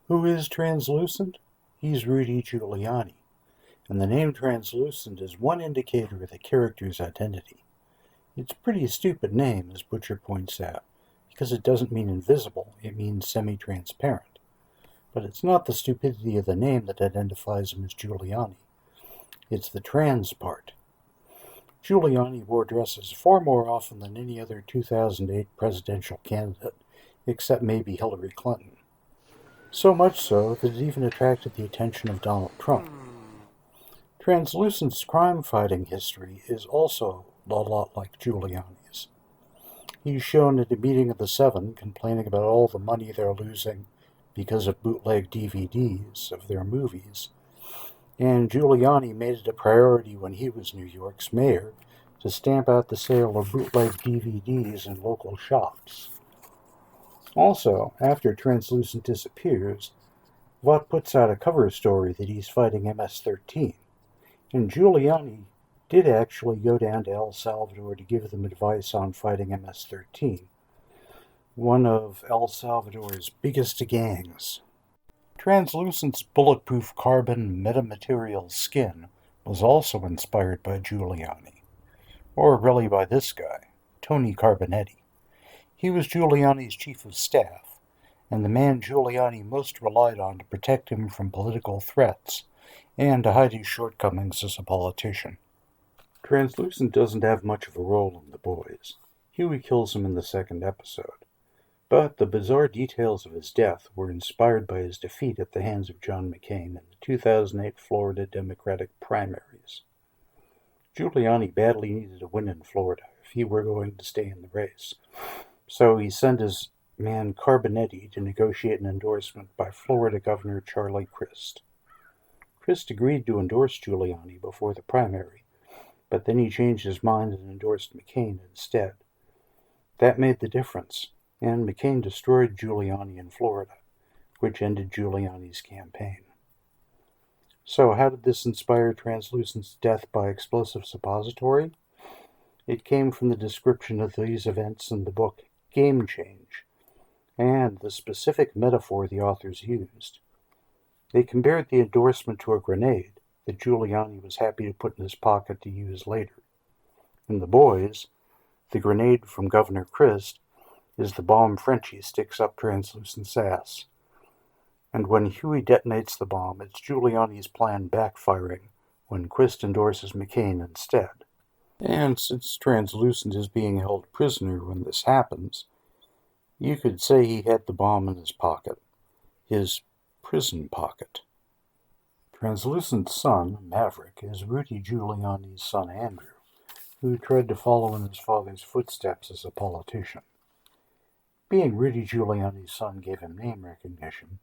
Who is translucent? He's Rudy Giuliani, and the name translucent is one indicator of the character's identity. It's a pretty stupid name, as Butcher points out, because it doesn't mean invisible, it means semi-transparent. But it's not the stupidity of the name that identifies him as Giuliani. It's the trans part. Giuliani wore dresses far more often than any other 2008 presidential candidate, except maybe Hillary Clinton. So much so that it even attracted the attention of Donald Trump. Translucent's crime-fighting history is also a lot like Giuliani's. He's shown at a meeting of the Seven complaining about all the money they're losing because of bootleg DVDs of their movies, and Giuliani made it a priority when he was New York's mayor to stamp out the sale of bootleg DVDs in local shops. Also, after Translucent disappears, Vought puts out a cover story that he's fighting MS-13, and Giuliani did actually go down to El Salvador to give them advice on fighting MS-13, one of El Salvador's biggest gangs. Translucent's bulletproof carbon metamaterial skin was also inspired by Giuliani, or really by this guy, Tony Carbonetti. He was Giuliani's chief of staff, and the man Giuliani most relied on to protect him from political threats and to hide his shortcomings as a politician. Translucent doesn't have much of a role in The Boys. Huey kills him in the second episode, but the bizarre details of his death were inspired by his defeat at the hands of John McCain in the 2008 Florida Democratic primaries. Giuliani badly needed a win in Florida if he were going to stay in the race, so he sent his man Carbonetti to negotiate an endorsement by Florida Governor Charlie Crist. Crist agreed to endorse Giuliani before the primary, but then he changed his mind and endorsed McCain instead. That made the difference, and McCain destroyed Giuliani in Florida, which ended Giuliani's campaign. So how did this inspire Translucent's death by explosive suppository? It came from the description of these events in the book Game Change, and the specific metaphor the authors used. They compared the endorsement to a grenade that Giuliani was happy to put in his pocket to use later. In The Boys, the grenade from Governor Crist is the bomb Frenchie sticks up Translucent's ass. And when Huey detonates the bomb, it's Giuliani's plan backfiring when Crist endorses McCain instead. And since Translucent is being held prisoner when this happens, you could say he had the bomb in his pocket, his prison pocket. Translucent's son, Maverick, is Rudy Giuliani's son Andrew, who tried to follow in his father's footsteps as a politician. Being Rudy Giuliani's son gave him name recognition,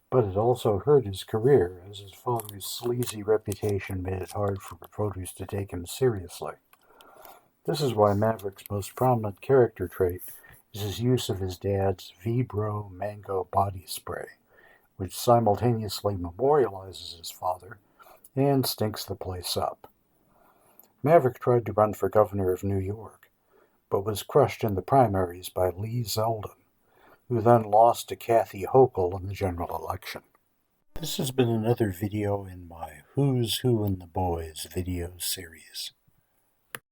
but it also hurt his career, as his father's sleazy reputation made it hard for voters to take him seriously. This is why Maverick's most prominent character trait is his use of his dad's V-Bro Mango body spray, which simultaneously memorializes his father and stinks the place up. Maverick tried to run for governor of New York, but was crushed in the primaries by Lee Zeldin, who then lost to Kathy Hochul in the general election. This has been another video in my Who's Who in the Boys video series.